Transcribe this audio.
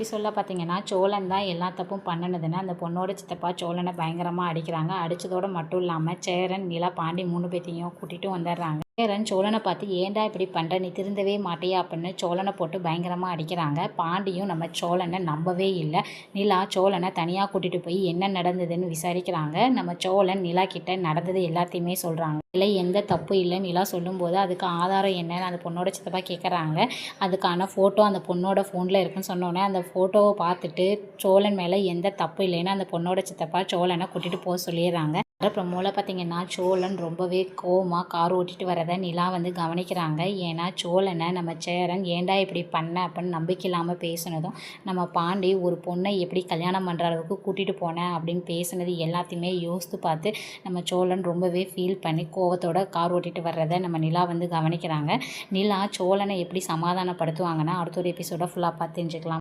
எபிசோடில் பார்த்தீங்கன்னா சோழன் தான் எல்லா தப்பும் பண்ணுனதுன்னு அந்த பொண்ணோட சித்தப்பா சோழனை பயங்கரமாக அடிக்கிறாங்க. அடித்ததோடு மட்டும் இல்லாமல் சேரன், நிலா, பாண்டி 3 பேத்தையும் கூட்டிகிட்டு வந்துடுறாங்க. சேரன் சோழனை பார்த்து ஏன்டா இப்படி பண்ணுற, நீ திருந்தவே மாட்டியா அப்படின்னு சோழனை போட்டு பயங்கரமாக அடிக்கிறாங்க. பாண்டியும் நம்ம சோழனை நம்பவே இல்லை. நிலா சோழனை தனியாக கூட்டிகிட்டு போய் என்ன நடந்ததுன்னு விசாரிக்கிறாங்க. நம்ம சோழன் நிலா கிட்ட நடந்தது எல்லாத்தையுமே சொல்கிறாங்க. இல்லை எந்த தப்பு இல்லைன்னு நிலா சொல்லும்போது அதுக்கு ஆதாரம் என்னன்னு அந்த பொண்ணோட சித்தப்பா கேட்குறாங்க. அதுக்கான ஃபோட்டோ அந்த பொண்ணோட ஃபோனில் இருக்குன்னு சொன்னோன்னே அந்த ஃபோட்டோவை பார்த்துட்டு சோழன் மேலே எந்த தப்பு இல்லைன்னு அந்த பொண்ணோட சித்தப்பா சோழனை கூட்டிகிட்டு போக சொல்லிடுறாங்க. அப்புறம் மூளை பார்த்தீங்கன்னா சோழன் ரொம்பவே கோவமாக கார் ஓட்டிகிட்டு வரதை நிலா கவனிக்கிறாங்க. ஏன்னா சோழனை நம்ம சேரன் ஏன்டா இப்படி பண்ண அப்படின்னு நம்பிக்கை இல்லாமல் பேசுனதும், நம்ம பாண்டி ஒரு பொண்ணை எப்படி கல்யாணம் பண்ணுற அளவுக்கு கூட்டிகிட்டு போனேன் அப்படின்னு பேசுனது எல்லாத்தையுமே யோசித்து பார்த்து நம்ம சோழன் ரொம்பவே ஃபீல் பண்ணி கோவத்தோட கார் ஓட்டிகிட்டு வர்றதை நம்ம நிலா கவனிக்கிறாங்க. நிலா சோழனை எப்படி சமாதானப்படுத்துவாங்கன்னா அடுத்த ஒரு எபிசோட ஃபுல்லாக பார்த்து தெரிஞ்சுக்கலாம்.